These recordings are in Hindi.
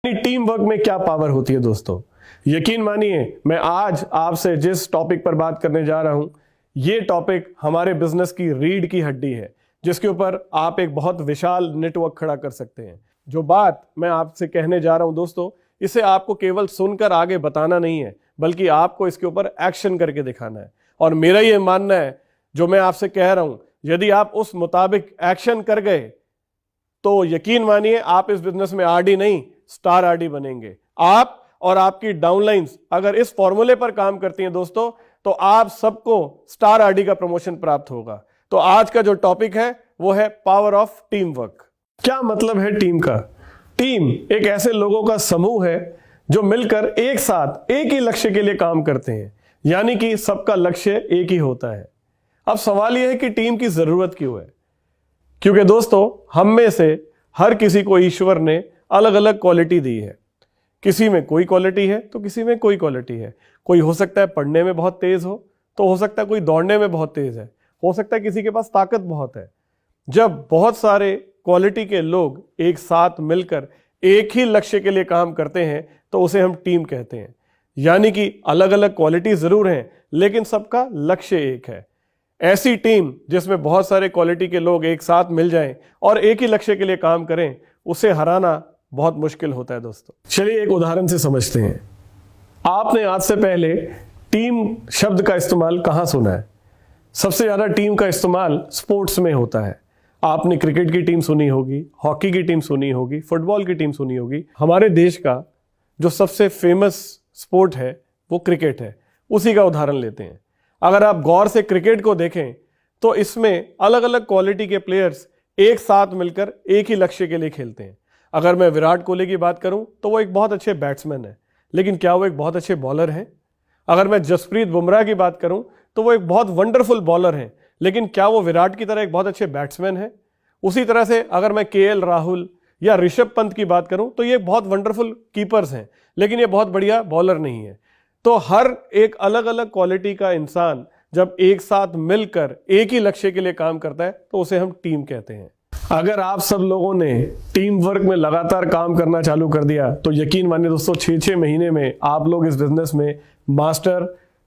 टीम वर्क में क्या पावर होती है दोस्तों। यकीन मानिए मैं आज आपसे जिस टॉपिक पर बात करने जा रहा हूं, ये टॉपिक हमारे बिजनेस की रीढ़ की हड्डी है, जिसके ऊपर आप एक बहुत विशाल नेटवर्क खड़ा कर सकते हैं। जो बात मैं आपसे कहने जा रहा हूं दोस्तों, इसे आपको केवल सुनकर आगे बताना नहीं है, बल्कि आपको इसके ऊपर एक्शन करके दिखाना है। और मेरा ये मानना है, जो मैं आपसे कह रहा हूं, यदि आप उस मुताबिक एक्शन कर गए तो यकीन मानिए आप इस बिजनेस में आरडी नहीं, स्टार आरडी बनेंगे। आप और आपकी डाउनलाइंस अगर इस फॉर्मूले पर काम करती हैं दोस्तों, तो आप सबको स्टार आरडी का प्रमोशन प्राप्त होगा। तो आज का जो टॉपिक है वो है पावर ऑफ टीम वर्क। क्या मतलब है टीम का? टीम एक ऐसे लोगों का समूह है जो मिलकर एक साथ एक ही लक्ष्य के लिए काम करते हैं, यानी कि सबका लक्ष्य एक ही होता है। अब सवाल यह है कि टीम की जरूरत क्यों है? क्योंकि दोस्तों हम में से हर किसी को ईश्वर ने अलग अलग क्वालिटी दी है। किसी में कोई क्वालिटी है तो किसी में कोई क्वालिटी है। कोई हो सकता है पढ़ने में बहुत तेज हो, तो हो सकता है कोई दौड़ने में बहुत तेज है, हो सकता है किसी के पास ताकत बहुत है। जब बहुत सारे क्वालिटी के लोग एक साथ मिलकर एक ही लक्ष्य के लिए काम करते हैं तो उसे हम टीम कहते हैं। यानी कि अलग अलग क्वालिटी जरूर हैं, लेकिन सबका लक्ष्य एक है। ऐसी टीम जिसमें बहुत सारे क्वालिटी के लोग एक साथ मिल जाएं और एक ही लक्ष्य के लिए काम करें, उसे हराना बहुत मुश्किल होता है दोस्तों। चलिए एक उदाहरण से समझते हैं। आपने आज से पहले टीम शब्द का इस्तेमाल कहां सुना है? सबसे ज्यादा टीम का इस्तेमाल स्पोर्ट्स में होता है। आपने क्रिकेट की टीम सुनी होगी, हॉकी की टीम सुनी होगी, फुटबॉल की टीम सुनी होगी। हमारे देश का जो सबसे फेमस स्पोर्ट है वो क्रिकेट है। उसी का उदाहरण लेते हैं। अगर आप गौर से क्रिकेट को देखें तो इसमें अलग अलग क्वालिटी के प्लेयर्स एक साथ मिलकर एक ही लक्ष्य के लिए खेलते हैं। अगर मैं विराट कोहली की बात करूं तो वो एक बहुत अच्छे बैट्समैन है, लेकिन क्या वो एक बहुत अच्छे बॉलर हैं? अगर मैं जसप्रीत बुमराह की बात करूं तो वो एक बहुत वंडरफुल बॉलर हैं, लेकिन क्या वो विराट की तरह एक बहुत अच्छे बैट्समैन है? उसी तरह से अगर मैं केएल राहुल या ऋषभ पंत की बात करूं तो ये बहुत वंडरफुल कीपर्स हैं, लेकिन ये बहुत बढ़िया बॉलर नहीं है। तो हर एक अलग अलग क्वालिटी का इंसान जब एक साथ मिलकर एक ही लक्ष्य के लिए काम करता है तो उसे हम टीम कहते हैं। अगर आप सब लोगों ने टीम वर्क में लगातार काम करना चालू कर दिया तो यकीन मानिए दोस्तों 6-6 महीने में आप लोग इस बिजनेस में master,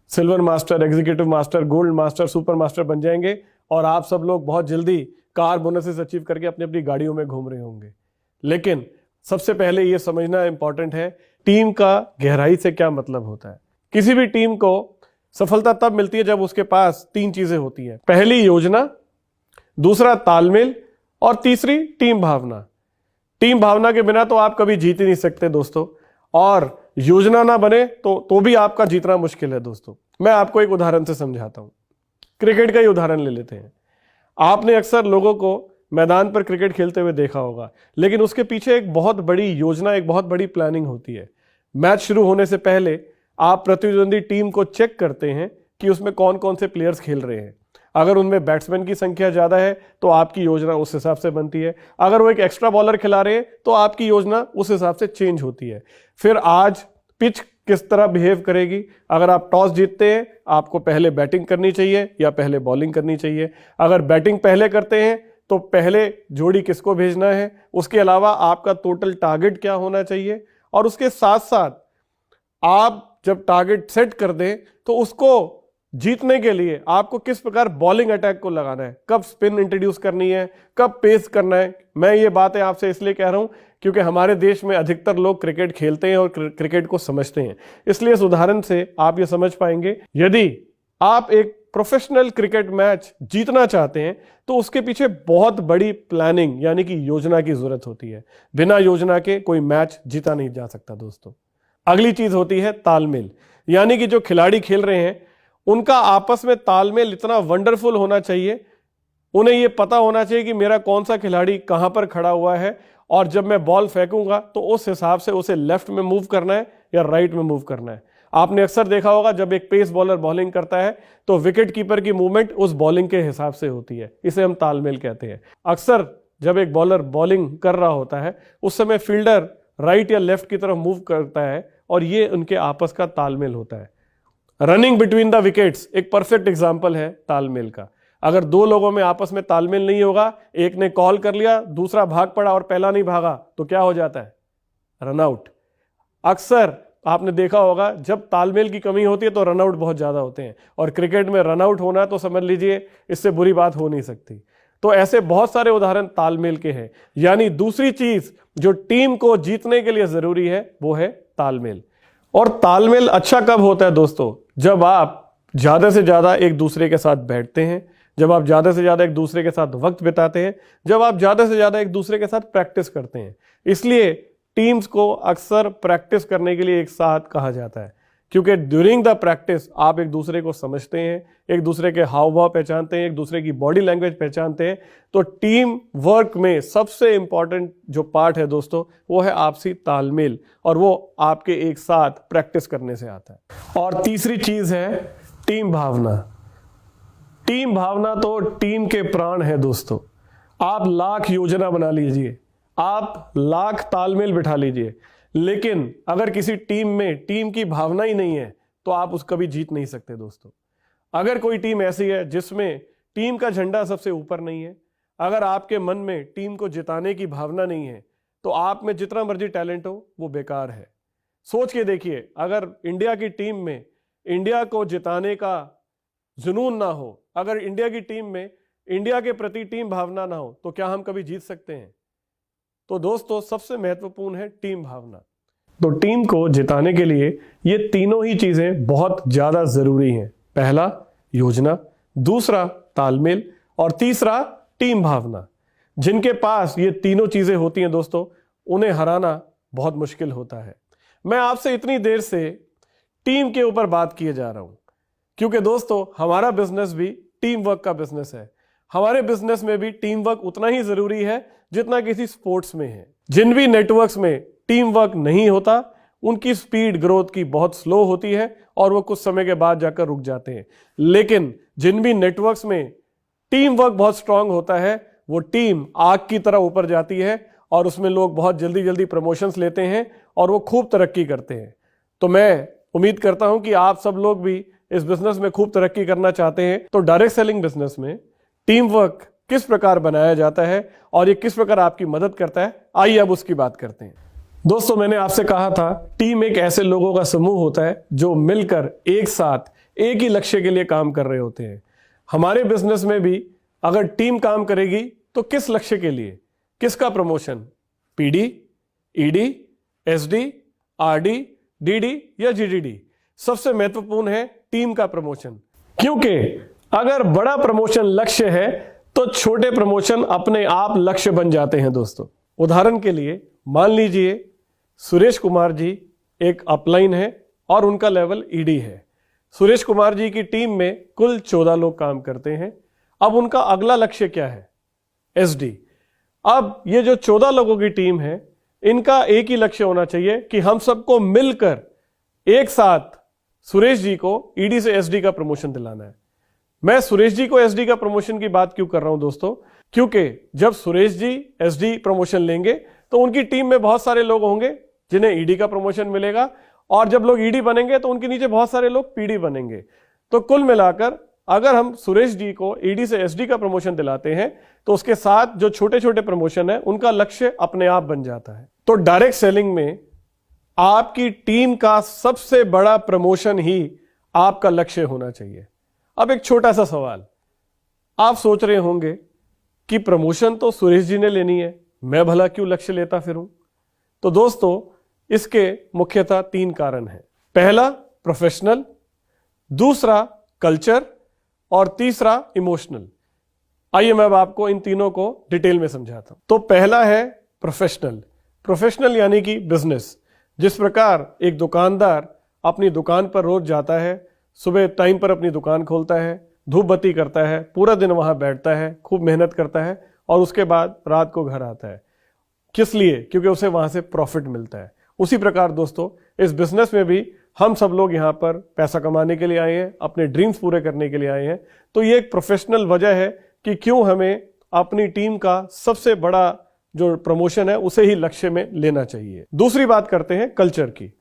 silver master, executive master, gold master, super master बन जाएंगे और आप सब लोग बहुत जल्दी कार बोनसेस अचीव करके अपनी अपनी गाड़ियों में घूम रहे होंगे। लेकिन सबसे पहले यह समझना इंपॉर्टेंट है, टीम का गहराई से क्या मतलब होता है। किसी भी टीम को सफलता तब मिलती है जब उसके पास 3 चीजें होती हैं। पहली योजना, दूसरा तालमेल और तीसरी टीम भावना। टीम भावना के बिना तो आप कभी जीत ही नहीं सकते दोस्तों, और योजना ना बने तो भी आपका जीतना मुश्किल है दोस्तों। मैं आपको एक उदाहरण से समझाता हूं। क्रिकेट का ही उदाहरण ले लेते हैं। आपने अक्सर लोगों को मैदान पर क्रिकेट खेलते हुए देखा होगा, लेकिन उसके पीछे एक बहुत बड़ी योजना, एक बहुत बड़ी प्लानिंग होती है। मैच शुरू होने से पहले आप प्रतिद्वंदी टीम को चेक करते हैं कि उसमें कौन कौन से प्लेयर्स खेल रहे हैं। अगर उनमें बैट्समैन की संख्या ज्यादा है तो आपकी योजना उस हिसाब से बनती है। अगर वो एक एक्स्ट्रा बॉलर खिला रहे हैं तो आपकी योजना उस हिसाब से चेंज होती है। फिर आज पिच किस तरह बिहेव करेगी। अगर आप टॉस जीतते हैं, आपको पहले बैटिंग करनी चाहिए या पहले बॉलिंग करनी चाहिए। अगर बैटिंग पहले करते हैं तो पहले जोड़ी किसको भेजना है। उसके अलावा आपका टोटल टारगेट क्या होना चाहिए, और उसके साथ साथ आप जब टारगेट सेट कर दें तो उसको जीतने के लिए आपको किस प्रकार बॉलिंग अटैक को लगाना है, कब स्पिन इंट्रोड्यूस करनी है, कब पेस करना है। मैं ये बातें आपसे इसलिए कह रहा हूं क्योंकि हमारे देश में अधिकतर लोग क्रिकेट खेलते हैं और क्रिकेट को समझते हैं। इसलिए इस उदाहरण से आप ये समझ पाएंगे, यदि आप एक प्रोफेशनल क्रिकेट मैच जीतना चाहते हैं तो उसके पीछे बहुत बड़ी प्लानिंग यानी कि योजना की जरूरत होती है। बिना योजना के कोई मैच जीता नहीं जा सकता दोस्तों। अगली चीज होती है तालमेल, यानी कि जो खिलाड़ी खेल रहे हैं उनका आपस में तालमेल इतना वंडरफुल होना चाहिए। उन्हें यह पता होना चाहिए कि मेरा कौन सा खिलाड़ी कहां पर खड़ा हुआ है, और जब मैं बॉल फेंकूंगा तो उस हिसाब से उसे लेफ्ट में मूव करना है या राइट में मूव करना है। आपने अक्सर देखा होगा जब एक पेस बॉलर बॉलिंग करता है तो विकेट कीपर की मूवमेंट उस बॉलिंग के हिसाब से होती है। इसे हम तालमेल कहते हैं। अक्सर जब एक बॉलर बॉलिंग कर रहा होता है उस समय फील्डर राइट या लेफ्ट की तरफ मूव करता है, और ये उनके आपस का तालमेल होता है। रनिंग बिटवीन द विकेट्स एक परफेक्ट एग्जांपल है तालमेल का। अगर 2 लोगों में आपस में तालमेल नहीं होगा, एक ने कॉल कर लिया, दूसरा भाग पड़ा और पहला नहीं भागा, तो क्या हो जाता है? रनआउट। अक्सर आपने देखा होगा जब तालमेल की कमी होती है तो रनआउट बहुत ज़्यादा होते हैं, और क्रिकेट में रनआउट होना तो समझ लीजिए इससे बुरी बात हो नहीं सकती। तो ऐसे बहुत सारे उदाहरण तालमेल के हैं। यानी दूसरी चीज जो टीम को जीतने के लिए जरूरी है वो है तालमेल। और तालमेल अच्छा कब होता है दोस्तों? जब आप ज्यादा से ज्यादा एक दूसरे के साथ बैठते हैं, जब आप ज्यादा से ज्यादा एक दूसरे के साथ वक्त बिताते हैं, जब आप ज्यादा से ज्यादा एक दूसरे के साथ प्रैक्टिस करते हैं। इसलिए टीम्स को अक्सर प्रैक्टिस करने के लिए एक साथ कहा जाता है, क्योंकि ड्यूरिंग द प्रैक्टिस आप एक दूसरे को समझते हैं, एक दूसरे के हाव भाव पहचानते हैं, एक दूसरे की बॉडी लैंग्वेज पहचानते हैं। तो टीम वर्क में सबसे इंपॉर्टेंट जो पार्ट है दोस्तों वो है आपसी तालमेल, और वो आपके एक साथ प्रैक्टिस करने से आता है। और तीसरी चीज है टीम भावना। टीम भावना तो टीम के प्राण है दोस्तों। आप लाख योजना बना लीजिए, आप लाख तालमेल बिठा लीजिए, लेकिन अगर किसी टीम में टीम की भावना ही नहीं है तो आप उस कभी जीत नहीं सकते दोस्तों। अगर कोई टीम ऐसी है जिसमें टीम का झंडा सबसे ऊपर नहीं है, अगर आपके मन में टीम को जिताने की भावना नहीं है, तो आप में जितना मर्जी टैलेंट हो वो बेकार है। सोच के देखिए, अगर इंडिया की टीम में इंडिया को जिताने का जुनून ना हो, अगर इंडिया की टीम में इंडिया के प्रति टीम भावना ना हो, तो क्या हम कभी जीत सकते हैं? तो दोस्तों सबसे महत्वपूर्ण है टीम भावना। तो टीम को जिताने के लिए ये तीनों ही चीजें बहुत ज्यादा जरूरी हैं। पहला योजना, दूसरा तालमेल, और तीसरा टीम भावना। जिनके पास ये तीनों चीजें होती हैं दोस्तों, उन्हें हराना बहुत मुश्किल होता है। मैं आपसे इतनी देर से टीम के ऊपर बात किए जा रहा हूं क्योंकि दोस्तों हमारा बिजनेस भी टीम वर्क का बिजनेस है। हमारे बिजनेस में भी टीम वर्क उतना ही जरूरी है जितना किसी स्पोर्ट्स में है। जिन भी नेटवर्क्स में टीम वर्क नहीं होता उनकी स्पीड ग्रोथ की बहुत स्लो होती है और वो कुछ समय के बाद जाकर रुक जाते हैं। लेकिन जिन भी नेटवर्क्स में टीम वर्क बहुत स्ट्रांग होता है, वो टीम आग की तरह ऊपर जाती है और उसमें लोग बहुत जल्दी जल्दी प्रमोशंस लेते हैं और वो खूब तरक्की करते हैं। तो मैं उम्मीद करता हूं कि आप सब लोग भी इस बिजनेस में खूब तरक्की करना चाहते हैं। तो डायरेक्ट सेलिंग बिजनेस में टीम वर्क किस प्रकार बनाया जाता है और ये किस प्रकार आपकी मदद करता है, आइए अब उसकी बात करते हैं। दोस्तों मैंने आपसे कहा था टीम एक ऐसे लोगों का समूह होता है जो मिलकर एक साथ एक ही लक्ष्य के लिए काम कर रहे होते हैं। हमारे बिजनेस में भी अगर टीम काम करेगी तो किस लक्ष्य के लिए? किसका promotion? PD, ED, SD, RD, DD या जीडीडी? सबसे महत्वपूर्ण है टीम का प्रमोशन, क्योंकि अगर बड़ा प्रमोशन लक्ष्य है तो छोटे प्रमोशन अपने आप लक्ष्य बन जाते हैं दोस्तों। उदाहरण के लिए मान लीजिए सुरेश कुमार जी एक अपलाइन है और उनका लेवल ईडी है। सुरेश कुमार जी की टीम में कुल 14 लोग काम करते हैं। अब उनका अगला लक्ष्य क्या है? एसडी। अब ये जो 14 लोगों की टीम है, इनका एक ही लक्ष्य होना चाहिए कि हम सबको मिलकर एक साथ सुरेश जी को ईडी से एसडी का प्रमोशन दिलाना है। मैं सुरेश जी को एसडी का प्रमोशन की बात क्यों कर रहा हूं दोस्तों? क्योंकि जब सुरेश जी एसडी प्रमोशन लेंगे तो उनकी टीम में बहुत सारे लोग होंगे जिन्हें ईडी का प्रमोशन मिलेगा, और जब लोग ईडी बनेंगे तो उनके नीचे बहुत सारे लोग पीडी बनेंगे। तो कुल मिलाकर अगर हम सुरेश जी को ईडी से एसडी का प्रमोशन दिलाते हैं तो उसके साथ जो छोटे छोटे प्रमोशन है उनका लक्ष्य अपने आप बन जाता है। तो डायरेक्ट सेलिंग में आपकी टीम का सबसे बड़ा प्रमोशन ही आपका लक्ष्य होना चाहिए। अब एक छोटा सा सवाल, आप सोच रहे होंगे कि प्रमोशन तो सुरेश जी ने लेनी है, मैं भला क्यों लक्ष्य लेता फिरूं? तो दोस्तों इसके मुख्यतः 3 कारण हैं। पहला प्रोफेशनल, दूसरा कल्चर और तीसरा इमोशनल। आइए मैं अब आपको इन तीनों को डिटेल में समझाता हूं। तो पहला है प्रोफेशनल। प्रोफेशनल यानी कि बिजनेस। जिस प्रकार एक दुकानदार अपनी दुकान पर रोज जाता है, सुबह टाइम पर अपनी दुकान खोलता है, धूप बत्ती करता है, पूरा दिन वहां बैठता है, खूब मेहनत करता है और उसके बाद रात को घर आता है। किस लिए? क्योंकि उसे वहां से प्रॉफिट मिलता है। उसी प्रकार दोस्तों इस बिजनेस में भी हम सब लोग यहाँ पर पैसा कमाने के लिए आए हैं, अपने ड्रीम्स पूरे करने के लिए आए हैं। तो ये एक प्रोफेशनल वजह है कि क्यों हमें अपनी टीम का सबसे बड़ा जो प्रमोशन है उसे ही लक्ष्य में लेना चाहिए। दूसरी बात करते हैं कल्चर की।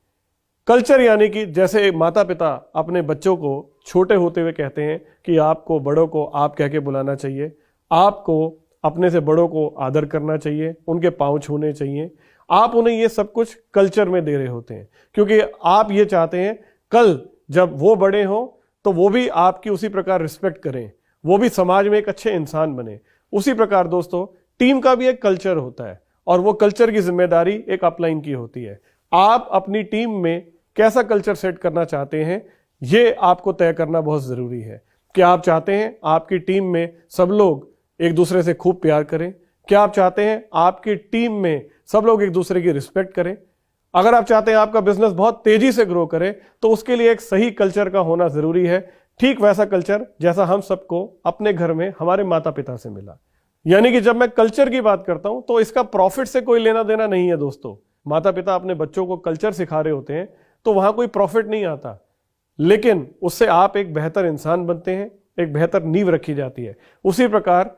कल्चर यानी कि जैसे माता पिता अपने बच्चों को छोटे होते हुए कहते हैं कि आपको बड़ों को आप कह के बुलाना चाहिए, आपको अपने से बड़ों को आदर करना चाहिए, उनके पांव छूने चाहिए, आप उन्हें ये सब कुछ कल्चर में दे रहे होते हैं, क्योंकि आप ये चाहते हैं कल जब वो बड़े हों तो वो भी आपकी उसी प्रकार रिस्पेक्ट करें, वो भी समाज में एक अच्छे इंसान बने। उसी प्रकार दोस्तों टीम का भी एक कल्चर होता है और वो कल्चर की जिम्मेदारी एक अपलाइन की होती है। आप अपनी टीम में कैसा कल्चर सेट करना चाहते हैं ये आपको तय करना बहुत जरूरी है। क्या आप चाहते हैं आपकी टीम में सब लोग एक दूसरे से खूब प्यार करें? क्या आप चाहते हैं आपकी टीम में सब लोग एक दूसरे की रिस्पेक्ट करें? अगर आप चाहते हैं आपका बिजनेस बहुत तेजी से ग्रो करे तो उसके लिए एक सही कल्चर का होना जरूरी है, ठीक वैसा कल्चर जैसा हम सबको अपने घर में हमारे माता पिता से मिला। यानी कि जब मैं कल्चर की बात करता हूं तो इसका प्रॉफिट से कोई लेना देना नहीं है दोस्तों। माता पिता अपने बच्चों को कल्चर सिखा रहे होते हैं तो वहां कोई प्रॉफिट नहीं आता, लेकिन उससे आप एक बेहतर इंसान बनते हैं, एक बेहतर नींव रखी जाती है। उसी प्रकार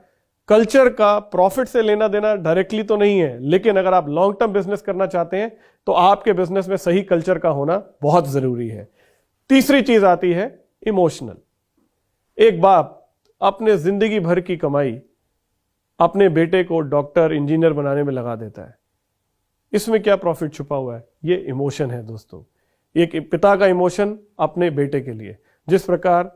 कल्चर का प्रॉफिट से लेना देना डायरेक्टली तो नहीं है, लेकिन अगर आप लॉन्ग टर्म बिजनेस करना चाहते हैं तो आपके बिजनेस में सही कल्चर का होना बहुत जरूरी है। तीसरी चीज आती है इमोशनल। एक बाप अपने जिंदगी भर की कमाई अपने बेटे को डॉक्टर इंजीनियर बनाने में लगा देता है। इसमें क्या प्रॉफिट छुपा हुआ है? ये इमोशन है दोस्तों। एक पिता का इमोशन अपने बेटे के लिए, जिस प्रकार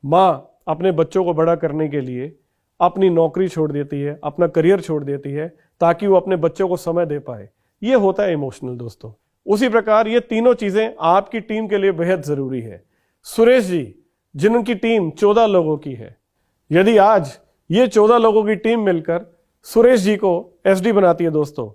माँ अपने बच्चों को बड़ा करने के लिए अपनी नौकरी छोड़ देती है, अपना करियर छोड़ देती है ताकि वो अपने बच्चों को समय दे पाए, ये होता है इमोशनल दोस्तों। उसी प्रकार ये तीनों चीजें आपकी टीम के लिए बेहद जरूरी है। सुरेश जी जिनकी टीम 14 लोगों की है, यदि आज ये 14 लोगों की टीम मिलकर सुरेश जी को एसडी बनाती है दोस्तों,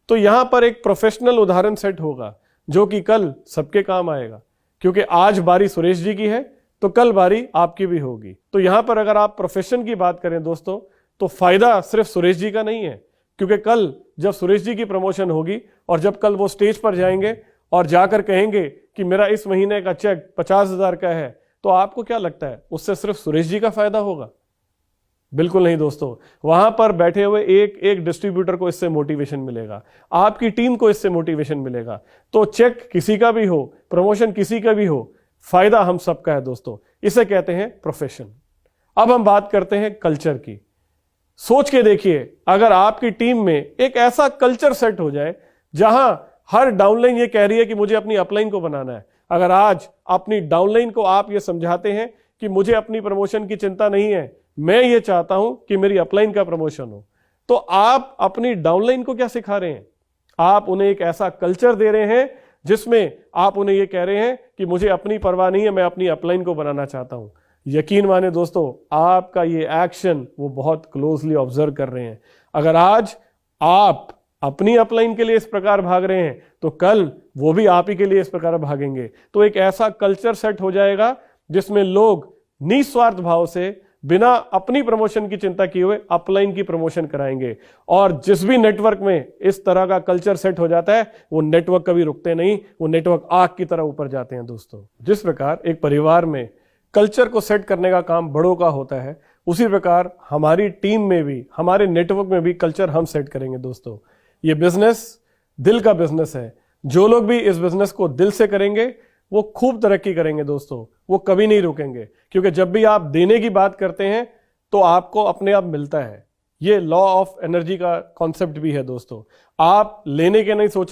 तो यहां पर एक प्रोफेशनल उदाहरण सेट होगा जो कि कल सबके काम आएगा, क्योंकि आज बारी सुरेश जी की है तो कल बारी आपकी भी होगी। तो यहां पर अगर आप प्रोफेशन की बात करें दोस्तों तो फायदा सिर्फ सुरेश जी का नहीं है, क्योंकि कल जब सुरेश जी की प्रमोशन होगी और जब कल वो स्टेज पर जाएंगे और जाकर कहेंगे कि मेरा इस महीने का चेक 50,000 का है, तो आपको क्या लगता है उससे सिर्फ सुरेश जी का फायदा होगा? बिल्कुल नहीं दोस्तों। वहां पर बैठे हुए एक एक डिस्ट्रीब्यूटर को इससे मोटिवेशन मिलेगा, आपकी टीम को इससे मोटिवेशन मिलेगा। तो चेक किसी का भी हो, प्रमोशन किसी का भी हो, फायदा हम सबका है दोस्तों। इसे कहते हैं प्रोफेशन। अब हम बात करते हैं कल्चर की। सोच के देखिए, अगर आपकी टीम में एक ऐसा कल्चर सेट हो जाए जहां हर डाउनलाइन ये कह रही है कि मुझे अपनी अपलाइन को बनाना है। अगर आज अपनी डाउनलाइन को आप ये समझाते हैं कि मुझे अपनी प्रमोशन की चिंता नहीं है, मैं ये चाहता हूं कि मेरी अपलाइन का प्रमोशन हो, तो आप अपनी डाउनलाइन को क्या सिखा रहे हैं? आप उन्हें एक ऐसा कल्चर दे रहे हैं जिसमें आप उन्हें ये कह रहे हैं कि मुझे अपनी परवाह नहीं है, मैं अपनी अपलाइन को बनाना चाहता हूं। यकीन माने दोस्तों, आपका ये एक्शन वो बहुत क्लोजली ऑब्जर्व कर रहे हैं। अगर आज आप अपनी अपलाइन के लिए इस प्रकार भाग रहे हैं तो कल वो भी आप ही के लिए इस प्रकार भागेंगे। तो एक ऐसा कल्चर सेट हो जाएगा जिसमें लोग निस्वार्थ भाव से बिना अपनी प्रमोशन की चिंता किए हुए अपलाइन की प्रमोशन कराएंगे। और जिस भी नेटवर्क में इस तरह का कल्चर सेट हो जाता है वो नेटवर्क कभी रुकते नहीं, वो नेटवर्क आग की तरह ऊपर जाते हैं दोस्तों। जिस प्रकार एक परिवार में कल्चर को सेट करने का काम बड़ों का होता है, उसी प्रकार हमारी टीम में भी, हमारे नेटवर्क में भी कल्चर हम सेट करेंगे दोस्तों। ये बिजनेस दिल का बिजनेस है। जो लोग भी इस बिजनेस को दिल से करेंगे वो खूब तरक्की करेंगे दोस्तों, वो कभी नहीं रुकेंगे। क्योंकि जब भी आप देने की बात करते हैं तो आपको अपने आप मिलता है। ये लॉ ऑफ एनर्जी का कॉन्सेप्ट भी है दोस्तों। आप लेने के नहीं सोचे